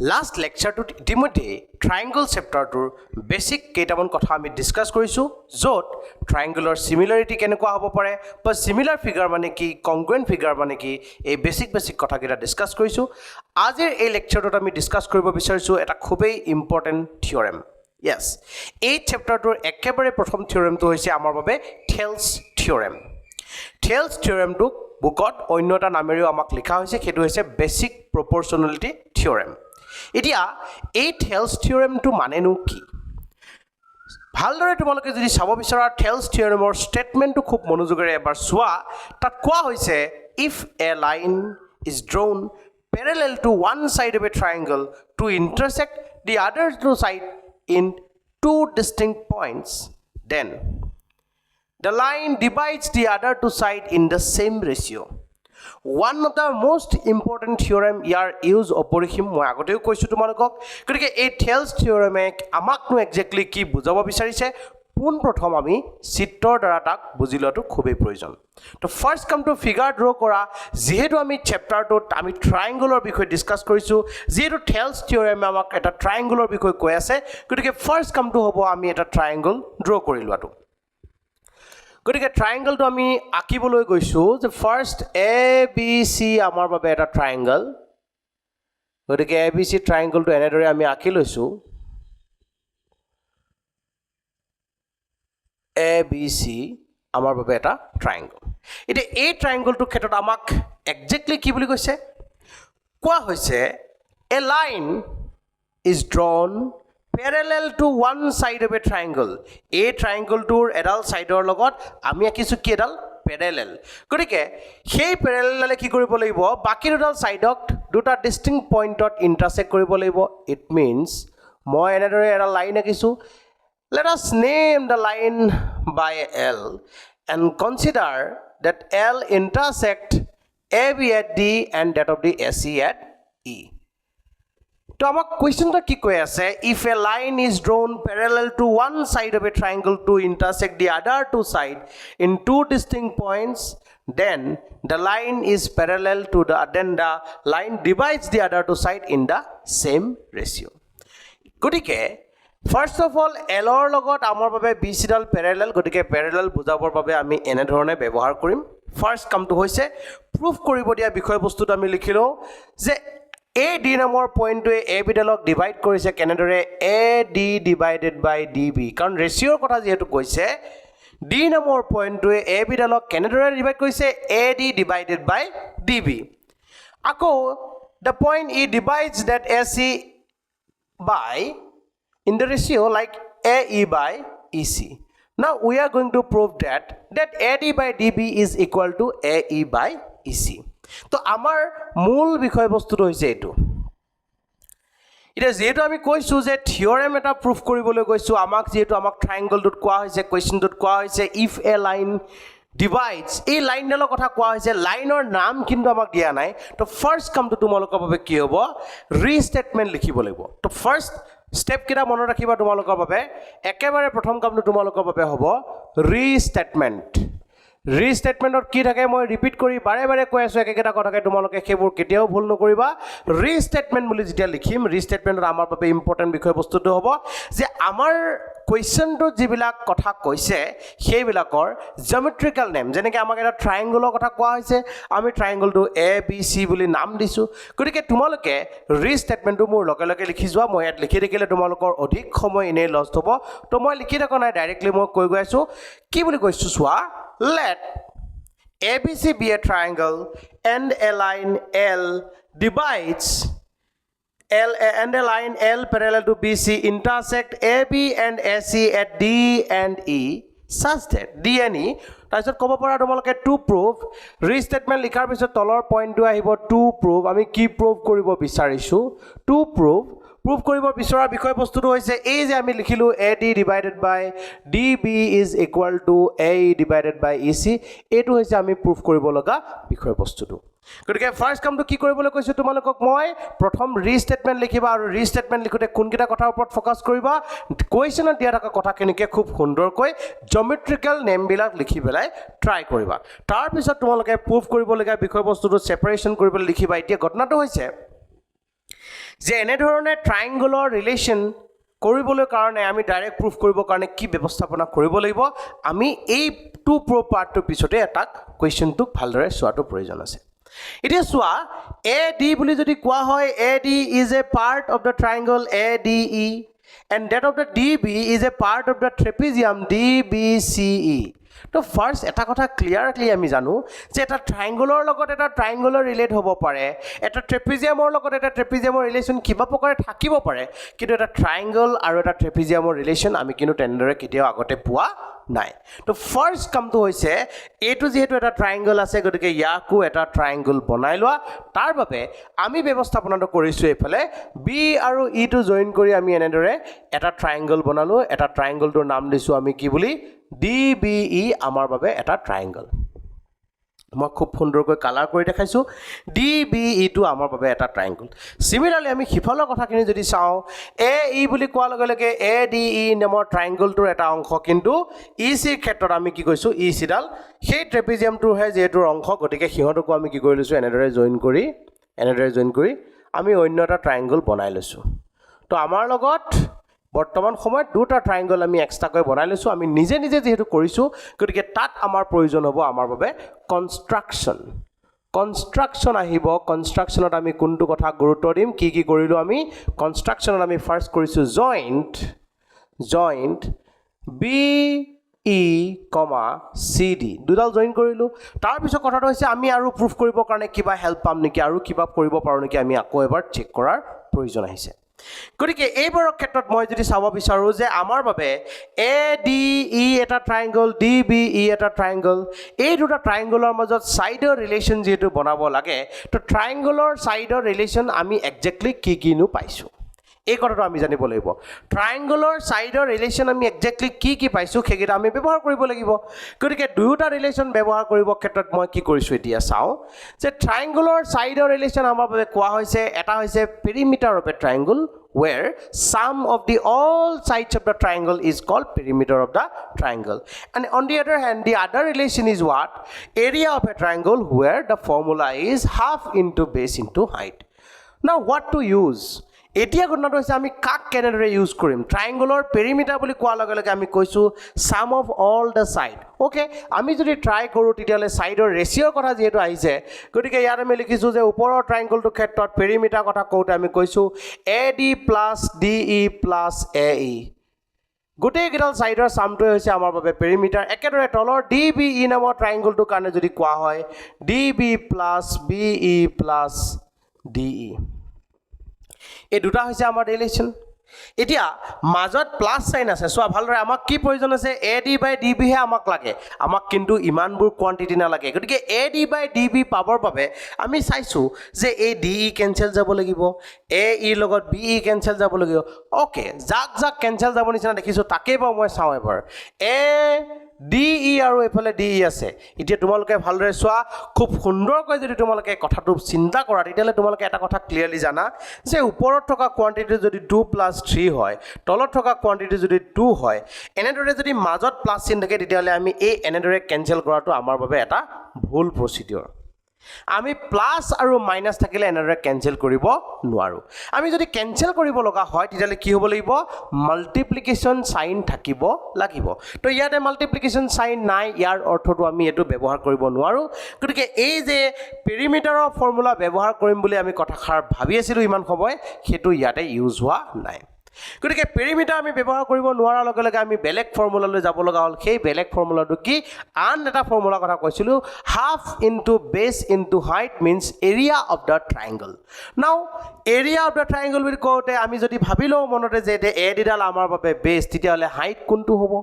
Last লেকচাৰটোত ইতিমধ্যে triangle চেপ্টাৰটোৰ basic কেইটামান কথা আমি ডিছকাছ কৰিছোঁ য'ত ট্ৰাইংগলৰ সিমিলাৰিটি কেনেকুৱা হ'ব পাৰে বা সিমিলাৰ ফিগাৰ মানে কি কংগ্ৰুৱেণ্ট ফিগাৰ মানে কি এই বেছিক কথাকেইটা ডিছকাছ কৰিছোঁ আজিৰ এই লেকচাৰটোত আমি ডিছকাছ কৰিব বিচাৰিছোঁ এটা খুবেই ইম্পৰ্টেণ্ট থিয়ৰেম য়েছ এই চেপ্টাৰটোৰ একেবাৰে প্ৰথম থিয়ৰেমটো হৈছে আমাৰ বাবে থেলছ থিয়ৰেম থেলছ থিয়ৰেমটোক বুকত অন্য এটা নামেৰেও আমাক লিখা হৈছে সেইটো হৈছে বেছিক প্ৰপৰ্চনেলিটি থিয়ৰেম এতিয়া এই থেলছ থিয়ৰেমটো মানেনো কি ভালদৰে তোমালোকে যদি চাব বিচাৰা থেলছ থিয়ৰেমৰ ষ্টেটমেণ্টটো খুব মনোযোগেৰে এবাৰ চোৱা তাত কোৱা হৈছে if A line is drawn parallel to one side of a triangle to intersect the other two side in two distinct points then the line divides the other two side in the same ratio one of the most important theorem year use অপৰিসীম মই আগতেও কৈছোঁ তোমালোকক গতিকে এই থেলছ থিয়ৰেমে আমাকনো exactly কি বুজাব বিচাৰিছে পোনপ্ৰথম আমি চিত্ৰৰ দ্বাৰা তাক বুজি লোৱাটো খুবেই প্ৰয়োজন তো first come to figure draw কৰা যেহেতু আমি চেপ্টাৰটোত আমি ট্ৰাইংগলৰ বিষয়ে ডিছকাছ কৰিছোঁ যেহেতু থেলছ থিয়ৰেমে আমাক এটা ট্ৰাইংগলৰ বিষয়ে কৈ আছে গতিকে ফাৰ্ষ্ট কামটো হ'ব আমি এটা ট্ৰাইংগল ড্ৰ কৰি লোৱাটো গতিকে ট্ৰাইংগলটো আমি আঁকিবলৈ গৈছোঁ যে ফাৰ্ষ্ট এ বি চি আমাৰ বাবে এটা ট্ৰাইংগল গতিকে এ বি চি ট্ৰাইংগলটো এনেদৰে আমি আঁকি লৈছোঁ এ বি চি আমাৰ বাবে এটা ট্ৰাইংগল এতিয়া এই ট্ৰাইংগলটোৰ ক্ষেত্ৰত আমাক এক্সেক্টলি কি বুলি কৈছে কোৱা হৈছে a line is drawn parallel to one side of a triangle এই ট্ৰাইংগলটোৰ এডাল সাইডৰ লগত আমি আঁকিছোঁ কি এডাল প্যাৰেলেল গতিকে সেই প্যাৰেলেলে কি কৰিব লাগিব বাকি দুডাল সাইডক দুটা ডিস্টিংক্ট পইণ্টত ইন্টাৰসেক্ট কৰিব লাগিব ইট মিন্স মই এনেদৰে এডাল লাইন আঁকিছোঁ let us name the line by L and consider that L intersect AB at D and that of the AC at E তো আমাক কোৱেশ্চনটা কি কৈ আছে if a line is drawn parallel to one side of a triangle to intersect the other two side in two distinct points then the line is parallel to the line divides the other two side in the same ratio গতিকে first of all এলৰ লগত আমাৰ বাবে B C ডাল প্যাৰেলেল গতিকে প্যাৰেলেল বুজাবৰ বাবে আমি এনে ধৰণে ব্যৱহাৰ কৰিম ফাৰ্ষ্ট কামটো হৈছে প্ৰুফ কৰিব দিয়া বিষয়বস্তুটো আমি লিখিলো যে এ ডি নামৰ পইণ্টটোৱে এ বি ডালক ডিভাইড কৰিছে কেনেদৰে A D divided by D B কাৰণ ৰেচিঅ'ৰ কথা যিহেতু কৈছে ডি নামৰ পইণ্টটোৱে এ বি ডালক কেনেদৰে ডিভাইড কৰিছে A D divided by D B আকৌ the point E divides that A C by in the ratio like AE by EC. Now we are going to prove that AD by DB is equal to AE by EC. তো আমাৰ মূল বিষয়বস্তুটো হৈছে এইটো এটা যেহেতু আমি কৈছো যে থিওৰেম এটা প্ৰুফ কৰিবলৈ গৈছো আমাক যেহেতু আমাক ট্ৰাইংগলটোত কোৱা হৈছে কোৱেশ্চনটোত কোৱা হৈছে ইফ এ লাইন ডিভাইডস এই লাইনডালৰ কথা কোৱা হৈছে লাইনৰ নাম কিন্তু আমাক দিয়া নাই তো ফাৰ্ষ্ট কামটো তোমালোকৰ বাবে কি হ'ব ৰিষ্টেটমেণ্ট লিখিব লাগিব তো ফাৰ্ষ্ট স্টেপ কিটা মনত ৰাখিবা তোমালোকৰ বাবে একেবাৰে প্ৰথম কামটো তোমালোকৰ বাবে হ'ব ৰিষ্টেটমেণ্টত কি থাকে মই ৰিপিট কৰি বাৰে বাৰে কৈ আছোঁ একেটা কথাকে তোমালোকে সেইবোৰ কেতিয়াও ভুল নকৰিবা ৰিষ্টেটমেণ্ট বুলি যেতিয়া লিখিম ৰিষ্টেটমেণ্টত আমাৰ বাবে ইম্পৰ্টেণ্ট বিষয়বস্তুটো হ'ব যে আমাৰ কুৱেশ্যনটোত যিবিলাক কথা কৈছে সেইবিলাকৰ জিঅ'মেট্ৰিকেল নেম যেনেকৈ আমাক এটা ট্ৰাইংগলৰ কথা কোৱা হৈছে আমি ট্ৰাইংগলটো এ বি চি বুলি নাম দিছোঁ গতিকে তোমালোকে ৰিষ্টেটমেণ্টটো মোৰ লগে লগে লিখি যোৱা মই ইয়াত লিখি থাকিলে তোমালোকৰ অধিক সময় এনেই লষ্ট হ'ব তো মই লিখি থকা নাই ডাইৰেক্টলি মই কৈ গৈ আছোঁ কি বুলি কৈছোঁ চোৱা let ABC be a triangle and a line L divides and a line L parallel to BC intersect AB and AC at D and E such that D and E তাৰপিছত ক'ব পৰা তোমালোকে টু প্ৰুভ ৰিষ্টেটমেণ্ট লিখাৰ পিছত তলৰ পইণ্টটো আহিব two prove আমি কি প্ৰুভ কৰিব বিচাৰিছোঁ টু প্ৰুভ কৰিব বিচৰা বিষয়বস্তুটো হৈছে এই যে আমি লিখিলো A D divided by D B is equal to A divided by E C এইটো হৈছে আমি প্ৰুফ কৰিব লগা বিষয়বস্তুটো গতিকে ফাৰ্ষ্ট কামটো কি কৰিবলৈ কৈছোঁ তোমালোকক মই প্ৰথম ৰিষ্টেটমেণ্ট লিখিবা আৰু ৰিষ্টেটমেণ্ট লিখোঁতে কোনকেইটা কথাৰ ওপৰত ফ'কাছ কৰিবা কুৱেশ্যনত দিয়া থকা কথাখিনিকে খুব সুন্দৰকৈ জিঅ'মেট্ৰিকেল নেমবিলাক লিখি পেলাই ট্ৰাই কৰিবা তাৰপিছত তোমালোকে প্ৰুফ কৰিবলগীয়া বিষয়বস্তুটো ছেপাৰেশ্যন কৰিবলৈ লিখিবা এতিয়া ঘটনাটো হৈছে যে এনেধৰণে ট্ৰাইংগলৰ ৰিলেশ্যন কৰিবলৈ কাৰণে আমি ডাইৰেক্ট প্ৰুফ কৰিবৰ কাৰণে কি ব্যৱস্থাপনা কৰিব লাগিব আমি এই টু পাৰ্টটোৰ পিছতে এটা কুৱেশ্যনটোক ভালদৰে চোৱাটো প্ৰয়োজন আছে এতিয়া চোৱা এ ডি বুলি যদি কোৱা হয় A D is a part of the triangle A D E and that of the D B is a part of the trapezium D B C E তো ফাৰ্ষ্ট এটা কথা ক্লিয়াৰলি আমি জানো যে এটা ট্ৰাইংগলৰ লগত এটা ট্ৰাইংগলৰ ৰিলেট হ'ব পাৰে এটা ট্ৰেপিজিয়ামৰ লগত এটা ট্ৰেপিজিয়ামৰ ৰিলেশ্যন কিবা প্ৰকাৰে থাকিব পাৰে কিন্তু এটা ট্ৰাইংগল আৰু এটা ট্ৰেপিজিয়ামৰ ৰিলেশ্যন আমি কিন্তু তেনেদৰে কেতিয়াও আগতে পোৱা নাই তো ফাৰ্ষ্ট কামটো হৈছে এইটো যিহেতু এটা ট্ৰাইংগল আছে গতিকে ইয়াকো এটা ট্ৰাইংগল বনাই লোৱা তাৰ বাবে আমি ব্যৱস্থাপনাটো কৰিছোঁ এইফালে বি আৰু ইটো জইন কৰি আমি এনেদৰে এটা ট্ৰাইংগল বনালোঁ এটা ট্ৰাইংগলটোৰ নাম দিছোঁ আমি কি বুলি ডি বি ই আমাৰ বাবে এটা ট্ৰাইংগল মই খুব সুন্দৰকৈ কালাৰ কৰি দেখাইছোঁ ডি বি ইটো আমাৰ বাবে এটা ট্ৰাইংগল চিমিলাৰলি আমি সিফালৰ কথাখিনি যদি চাওঁ এ ই বুলি কোৱাৰ লগে লগে এ ডি ই নামৰ ট্ৰাইংগলটোৰ এটা অংশ কিন্তু ই চিৰ ক্ষেত্ৰত আমি কি কৈছোঁ ই চিডাল সেই ট্ৰেপিজিয়ামটোৰহে যিহেতু অংশ গতিকে সিহঁতকো আমি কি কৰি লৈছোঁ এনেদৰে জইন কৰি আমি অন্য এটা ট্ৰাইংগল বনাই লৈছোঁ তো আমাৰ লগত বৰ্তমান সময়ত দুটা ট্ৰাইংগল আমি এক্সট্ৰাকৈ বনাই লৈছোঁ আমি নিজে যিহেতু কৰিছোঁ গতিকে তাত আমাৰ প্ৰয়োজন হ'ব আমাৰ বাবে কনষ্ট্ৰাকশ্যন আহিব কনষ্ট্ৰাকশ্যনত আমি কোনটো কথা গুৰুত্ব দিম কি কৰিলোঁ আমি কনষ্ট্ৰাকশ্যনত আমি ফাৰ্ষ্ট কৰিছোঁ জইণ্ট বি ই কমা চি ডি দুডাল জইন কৰিলোঁ তাৰপিছত কথাটো হৈছে আমি আৰু প্ৰুফ কৰিবৰ কাৰণে কিবা হেল্প পাম নেকি আৰু কিবা কৰিব পাৰোঁ নেকি আমি আকৌ এবাৰ চেক কৰাৰ প্ৰয়োজন আহিছে গতিকে এইবাৰৰ ক্ষেত্ৰত মই যদি চাব বিচাৰোঁ যে আমাৰ বাবে এ ডি ই এটা ট্ৰাইংগল ডি বি ই এটা ট্ৰাইংগল এই দুটা ট্ৰাইংগলৰ মাজত ছাইডৰ ৰিলেশ্যন যিহেতু বনাব লাগে তো ট্ৰাইংগলৰ ছাইডৰ ৰিলেশ্যন আমি একজেক্টলি কিনো পাইছোঁ এই কথাটো আমি জানিব লাগিব ট্ৰাইংগলৰ ছাইডৰ ৰিলেশ্যন আমি একজেক্টলি কি পাইছোঁ সেইকেইটা আমি ব্যৱহাৰ কৰিব লাগিব গতিকে দুয়োটা ৰিলেশ্যন ব্যৱহাৰ কৰিবৰ ক্ষেত্ৰত মই কি কৰিছোঁ এতিয়া চাওঁ যে ট্ৰাইংগলৰ ছাইডৰ ৰিলেশ্যন আমাৰ বাবে কোৱা হৈছে এটা হৈছে perimeter of A triangle where sum of the all sides of the triangle is called perimeter of the triangle and on the other hand the other relation is what area of a triangle where the formula is half into base into height now what to use এতিয়া ঘটনাটো হৈছে আমি কাক কেনেদৰে use কৰিম ট্ৰাইংগলৰ perimeter বুলি কোৱাৰ লগে লগে আমি কৈছোঁ sum of all the side okay আমি যদি ট্ৰাই কৰোঁ তেতিয়াহ'লে ছাইডৰ ৰেচিঅ'ৰ কথা যিহেতু আহিছে গতিকে ইয়াত আমি লিখিছোঁ যে ওপৰৰ ট্ৰাইংগলটোৰ ক্ষেত্ৰত পেৰিমিটাৰ কথা কওঁতে আমি কৈছোঁ A D plus D E plus A E গোটেইকেইডাল ছাইডৰ চামটোৱে হৈছে আমাৰ বাবে পেৰিমিটাৰ একেদৰে তলৰ ডি বি ই নামৰ ট্ৰাইংগলটোৰ কাৰণে যদি কোৱা হয় D B plus B E plus D E এই দুটা হৈছে আমাৰ ৰিলেশ্যন এতিয়া মাজত প্লাছ চাইন আছে চোৱা ভালদৰে আমাক কি প্ৰয়োজন আছে এ ডি বাই ডি বিহে আমাক লাগে আমাক কিন্তু ইমানবোৰ কোৱান্টিটি নালাগে গতিকে A D by D B পাবৰ বাবে আমি চাইছোঁ যে এই ডি ই কেঞ্চেল যাব লাগিব এ ইৰ লগত বি ই কেঞ্চেল যাব লাগিব অ'কে যাক কেঞ্চেল যাব নিচিনা দেখিছোঁ তাকেই বাৰু মই চাওঁ এবাৰ এ ডি ই আৰু এইফালে ডি ই আছে এতিয়া তোমালোকে ভালদৰে চোৱা খুব সুন্দৰকৈ যদি তোমালোকে কথাটো চিন্তা কৰা তেতিয়াহ'লে তোমালোকে এটা কথা ক্লিয়াৰলি জানা যে ওপৰত থকা কোৱান্টিটি যদি 2 + 3 হয় তলত থকা কোৱান্টিটি যদি 2 হয় এনেদৰে যদি মাজত প্লাছ চিন থাকে তেতিয়াহ'লে আমি এই এনেদৰে কেঞ্চেল কৰাটো আমাৰ বাবে এটা ভুল প্ৰচিডিউৰ আমি প্লাছ আৰু মাইনাছ থাকিলে এনেদৰে কেঞ্চেল কৰিব নোৱাৰোঁ আমি যদি কেঞ্চেল কৰিব লগা হয় তেতিয়াহ'লে কি হ'ব লাগিব মাল্টিপ্লিকেশ্যন চাইন থাকিব লাগিব তো ইয়াতে মাল্টিপ্লিকেশ্যন চাইন নাই ইয়াৰ অৰ্থটো আমি এইটো ব্যৱহাৰ কৰিব নোৱাৰোঁ গতিকে এই যে পেৰিমিটাৰৰ ফৰ্মুলা ব্যৱহাৰ কৰিম বুলি আমি কথাষাৰ ভাবি আছিলোঁ ইমান সময় সেইটো ইয়াতে ইউজ হোৱা নাই গতিকে পেৰিমিটাৰ আমি ব্যৱহাৰ কৰিব নোৱাৰাৰ লগে লগে আমি বেলেগ ফৰ্মুলালৈ যাব লগা হ'ল সেই বেলেগ ফৰ্মুলাটো কি আন এটা ফৰ্মুলাৰ কথা কৈছিলোঁ হাফ ইনটু বেছ into height means area of the triangle নাও এৰিয়া অফ দ্য ট্ৰাইংগল বুলি কওঁতে আমি যদি ভাবি লওঁ মনতে যে এ ডিডাল আমাৰ বাবে বেছ তেতিয়াহ'লে হাইট কোনটো হ'ব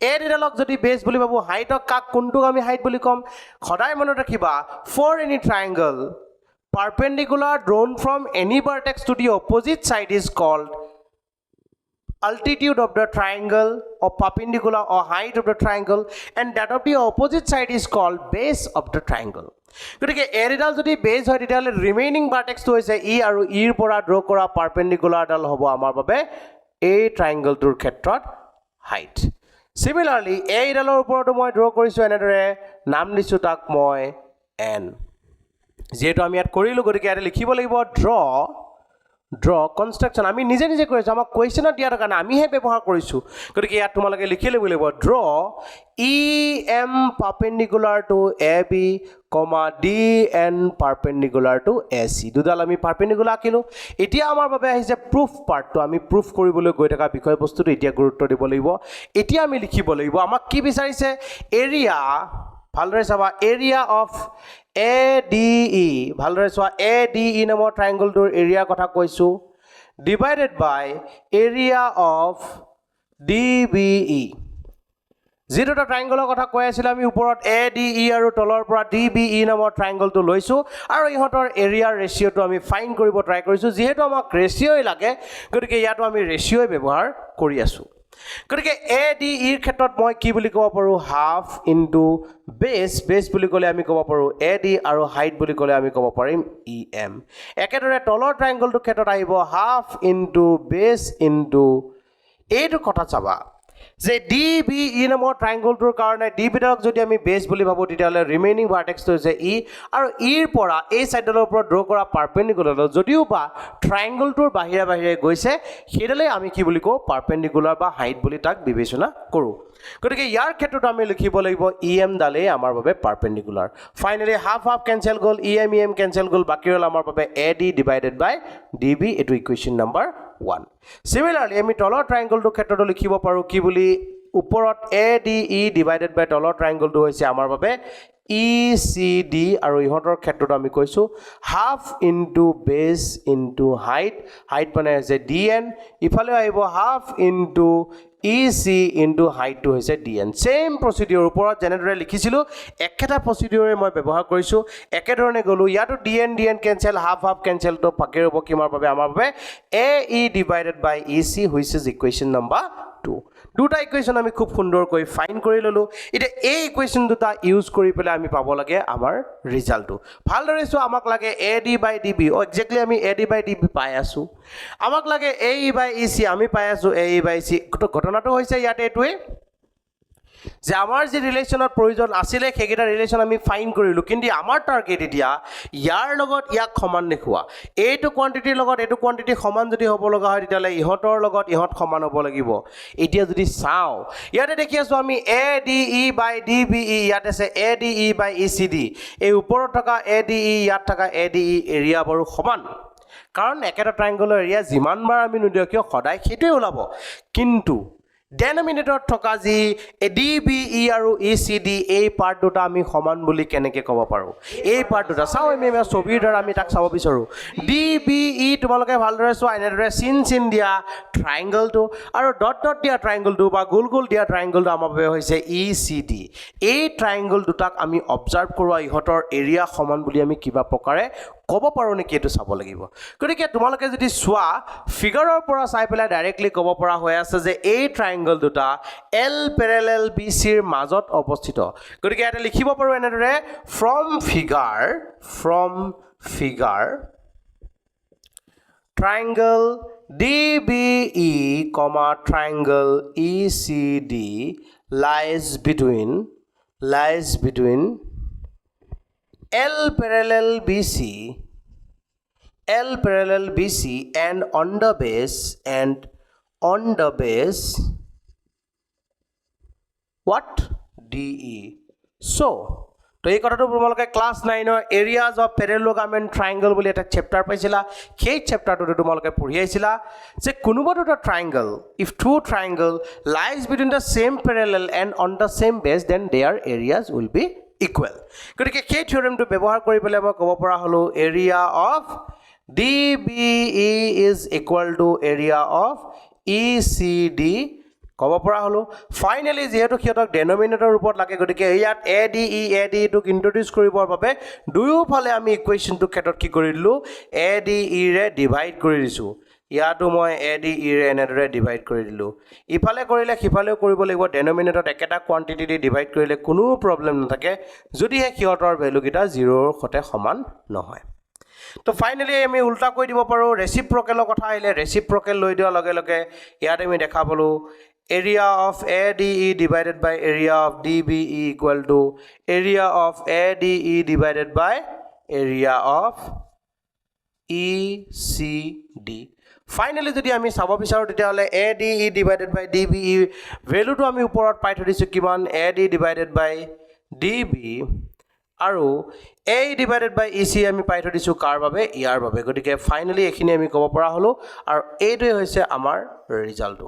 এ ডিডালক যদি বেছ বুলি ভাবোঁ হাইটক কাক কোনটোক আমি হাইট বুলি ক'ম সদায় মনত ৰাখিবা for any triangle perpendicular drawn from any vertex to the opposite side is called altitude of the triangle or perpendicular or height of the triangle and that of the opposite side is called base of the triangle গতিকে এৰিডাল যদি বেছ হয় তেতিয়াহ'লে remaining ভাৰ্টেক্সটো হৈছে ই আৰু ইৰ পৰা draw কৰা পাৰ্পেণ্ডিকুলাৰডাল হ'ব আমাৰ বাবে এই ট্ৰাইংগলটোৰ ক্ষেত্ৰত হাইট চিমিলাৰলি এইডালৰ ওপৰতো মই ড্ৰ কৰিছোঁ এনেদৰে নাম দিছোঁ তাক মই এন যিহেতু আমি ইয়াত কৰিলোঁ গতিকে ইয়াতে লিখিব লাগিব ড্ৰ কনষ্ট্ৰাকশ্যন আমি নিজে নিজে কৰিছোঁ আমাক কুৱেশ্যনত দিয়াৰ কাৰণে আমিহে ব্যৱহাৰ কৰিছোঁ গতিকে ইয়াত তোমালোকে লিখি ল'ব লাগিব draw E M perpendicular to A B comma D N perpendicular to A C দুডাল আমি পাৰ্পেণ্ডিকুলাৰ আঁকিলোঁ এতিয়া আমাৰ বাবে আহিছে প্ৰুফ পাৰ্টটো আমি প্ৰুফ কৰিবলৈ গৈ থকা বিষয়বস্তুটো এতিয়া গুৰুত্ব দিব লাগিব এতিয়া আমি লিখিব লাগিব আমাক কি বিচাৰিছে এৰিয়া ভালদৰে চাবা এৰিয়া অফ এ ডি ই ভালদৰে চোৱা এ ডি ই নামৰ ট্ৰাইংগলটোৰ এৰিয়াৰ কথা কৈছোঁ divided by area of D B E যিটো এটা ট্ৰাইংগলৰ কথা কৈ আছিলোঁ আমি ওপৰত এ ডি ই আৰু তলৰ পৰা ডি বি ই নামৰ ট্ৰাইংগলটো লৈছোঁ আৰু ইহঁতৰ এৰিয়াৰ ৰেচিঅ'টো আমি ফাইন কৰিব ট্ৰাই কৰিছোঁ যিহেতু আমাক ৰেচিঅ'ই লাগে গতিকে ইয়াতো আমি ৰেচিঅ'ই ব্যৱহাৰ কৰি আছোঁ গতিকে এ ডি ইৰ ক্ষেত্ৰত মই কি বুলি ক'ব পাৰোঁ হাফ ইনটু বেছ বুলি ক'লে আমি ক'ব পাৰোঁ এ ডি আৰু হাইট বুলি ক'লে আমি ক'ব পাৰিম ই এম একেদৰে তলৰ ট্ৰাইংগলটোৰ ক্ষেত্ৰত আহিব হাফ ইনটু বেছ ইনটু এইটো কথা চাবা যে ডি বি ই নামৰ ট্ৰাইংগলটোৰ কাৰণে ডি বিডালক যদি আমি বেছ বুলি ভাবোঁ তেতিয়াহ'লে ৰিমেইনিং ভাৰ্টেক্সটো হৈছে ই আৰু ইৰ পৰা এই ছাইডৰ ওপৰত ড্ৰ কৰা পাৰ্পেণ্ডিকুলাৰ যদিও বা ট্ৰাইংগলটোৰ বাহিৰে বাহিৰে গৈছে সেইডালেই আমি কি বুলি কওঁ পাৰ্পেণ্ডিকুলাৰ বা হাইট বুলি তাক বিবেচনা কৰোঁ গতিকে ইয়াৰ ক্ষেত্ৰত আমি লিখিব লাগিব ই এম ডালেই আমাৰ বাবে পাৰ্পেণ্ডিকুলাৰ ফাইনেলি হাফ কেঞ্চেল গ'ল ই এম কেঞ্চেল গ'ল বাকী হ'ল আমাৰ বাবে A D divided by D B এইটো ইকুৱেশ্যন নম্বৰ 1 সিমিলাৰলি আমি তলৰ ট্ৰাইংগলটোৰ ক্ষেত্ৰতো লিখিব পাৰোঁ কি বুলি ওপৰত এ ডি ই ডিভাইডেড বাই তলৰ ট্ৰাইংগলটো হৈছে আমাৰ বাবে ই চি ডি আৰু ইহঁতৰ ক্ষেত্ৰত আমি কৈছোঁ হাফ ইনটু বেছ ইনটু হাইট মানে হৈছে ডি এন ইফালেও আহিব হাফ ইনটু ই চি ইনটু হাইটটো হৈছে ডি এন ছেইম প্ৰচিডিঅ'ৰ ওপৰত যেনেদৰে লিখিছিলোঁ একেটা প্ৰচিডিঅ'ৰে মই ব্যৱহাৰ কৰিছোঁ একেধৰণে গ'লোঁ ইয়াতো ডি এন কেঞ্চেল হাফ কেঞ্চেলটো বাকী ৰ'ব কিমাৰ বাবে আমাৰ বাবে A E divided by E C which is equation number 2 দুটা ইকুৱেশ্যন আমি খুব সুন্দৰকৈ ফাইন কৰি ল'লোঁ এতিয়া এই ইকুৱেশ্যন দুটা ইউজ কৰি পেলাই আমি পাব লাগে আমাৰ ৰিজাল্টটো ভালদৰে চোৱা আমাক লাগে A D by D B exactly আমি A D by D B পাই আছোঁ আমাক লাগে এ ই বাই ই চি আমি পাই আছোঁ এ ই বাই চি ঘটনাটো হৈছে ইয়াতে এইটোৱেই যে আমাৰ যি ৰিলেশ্যনত প্ৰয়োজন আছিলে সেইকেইটা ৰিলেশ্যন আমি ফাইন কৰিলোঁ কিন্তু আমাৰ টাৰ্গেট এতিয়া ইয়াৰ লগত ইয়াক সমান দেখুওৱা এইটো কোৱান্টিটিৰ লগত এইটো কোৱান্টিটি সমান যদি হ'ব লগা হয় তেতিয়াহ'লে ইহঁতৰ লগত ইহঁত সমান হ'ব লাগিব এতিয়া যদি চাওঁ ইয়াতে দেখি আছোঁ আমি A D E by D B E ইয়াত আছে A D E by E C D এই ওপৰত থকা এ ডি ই ইয়াত থকা এ ডি ই এৰিয়া বাৰু সমান কাৰণ একেটা ট্ৰাইংগলৰ এৰিয়া যিমানবাৰ আমি নিদিওঁ কিয় সদায় সেইটোৱে ওলাব কিন্তু ডেনমিনেটৰত থকা যি ডি বি ই আৰু ই চি ডি এই পাৰ্ট দুটা আমি সমান বুলি কেনেকৈ ক'ব পাৰোঁ এই পাৰ্ট দুটা চাওঁ আমি ছবিৰ দ্বাৰা আমি তাক চাব বিচাৰোঁ ডি বি ই তোমালোকে ভালদৰে চোৱা এনেদৰে চিন দিয়া ট্ৰাইংগলটো আৰু ডট দিয়া ট্ৰাইংগলটো বা গোল দিয়া ট্ৰাইংগলটো আমাৰ বাবে হৈছে ই চি ডি এই ট্ৰাইংগল দুটাক আমি অবজাৰ্ভ কৰোৱা ইহঁতৰ এৰিয়া সমান বুলি আমি কিবা প্ৰকাৰে ক'ব পাৰোঁ নেকি এইটো চাব লাগিব গতিকে তোমালোকে যদি চোৱা ফিগাৰৰ পৰা চাই পেলাই ডাইৰেক্টলি ক'ব পৰা হৈ আছে যে এই ট্ৰাইংগল দুটা এল পেৰেলেল বি চিৰ মাজত অৱস্থিত গতিকে ইয়াতে লিখিব পাৰোঁ এনেদৰে from figure triangle D B E comma triangle E C D lies between L parallel BC and on the base what DE so তো এই কথাটো তোমালোকে ক্লাছ 9ৰ এৰিয়াজ অফ পেৰেলগ্ৰামেণ্ট ট্ৰাইংগল বুলি এটা চেপ্টাৰ পাইছিলা সেই চেপ্টাৰটো তোমালোকে পঢ়ি আহিছিলা যে কোনোবা দুটা triangle if two triangle lies between the same parallel and on the same base then their areas will be equal গতিকে সেই থিয়ৰেমটো ব্যৱহাৰ কৰি পেলাই মই ক'ব পৰা হ'লোঁ area of D B E is equal to area of E C D ক'ব পৰা হ'লোঁ ফাইনেলি যিহেতু সিহঁতক ডেনমিনেটৰ ৰূপত লাগে গতিকে ইয়াত এ ডি ইটোক ইণ্ট্ৰডিউচ কৰিবৰ বাবে দুয়োফালে আমি ইকুৱেশ্যনটোৰ ক্ষেত্ৰত কি কৰি দিলোঁ এ ডি ইৰে ডিভাইড কৰি দিছোঁ ইয়াতো মই এ ডি ইৰে এনেদৰে ডিভাইড কৰি দিলোঁ ইফালে কৰিলে সিফালেও কৰিব লাগিব ডেনমিনেটৰত একেটা কোৱান্টিটি দি ডিভাইড কৰিলে কোনো প্ৰব্লেম নাথাকে যদিহে সিহঁতৰ ভেলুকেইটা 0ৰ সৈতে সমান নহয় তো ফাইনেলি আমি উল্টা কৰি দিব পাৰোঁ ৰেচিপ্ৰকেলৰ কথা আহিলে ৰেচিপ্ৰকেল লৈ দিয়াৰ লগে লগে ইয়াত আমি দেখা পালোঁ area of ADE divided by area of DBE equal to area of ADE divided by area of E C D finally যদি আমি চাব বিচাৰোঁ তেতিয়াহ'লে A D E divided by D B E ভেলুটো আমি ওপৰত পাই থৈ দিছোঁ কিমান A D divided by D B আৰু A divided by E C আমি পাই থৈ দিছোঁ কাৰ বাবে ইয়াৰ বাবে গতিকে ফাইনেলি এইখিনি আমি ক'ব পৰা হ'লোঁ আৰু এইটোৱে হৈছে আমাৰ ৰিজাল্টটো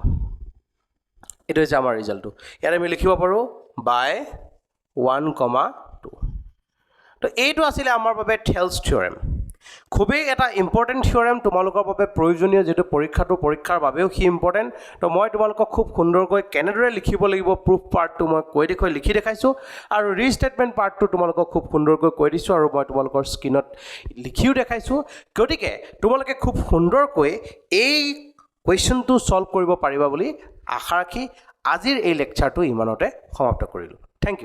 এইটো হৈছে আমাৰ ৰিজাল্টটো ইয়াত আমি লিখিব পাৰোঁ বাই 1,2 তো এইটো আছিলে আমাৰ বাবে থেলছ থিয়ৰেম খুবেই এটা ইম্পৰ্টেণ্ট থিয়ৰেম তোমালোকৰ বাবে প্ৰয়োজনীয় যেটো পৰীক্ষাৰ বাবেও সি ইম্পৰ্টেণ্ট তো মই তোমালোকক খুব সুন্দৰকৈ কেনেদৰে লিখিব লাগিব প্ৰুফ পাৰ্টটো মই লিখি দেখাইছোঁ আৰু ৰিষ্টেটমেণ্ট পাৰ্টটো তোমালোকক খুব সুন্দৰকৈ কৈ দিছোঁ আৰু মই তোমালোকৰ স্ক্ৰীনত লিখিও দেখাইছোঁ গতিকে তোমালোকে খুব সুন্দৰকৈ এই কুৱেশ্যনটো সলভ কৰিব পাৰিবা বুলি আশা ৰাখি আজিৰ এই লেকচাৰটো ইমানতে সমাপ্ত কৰিলোঁ থেংক ইউ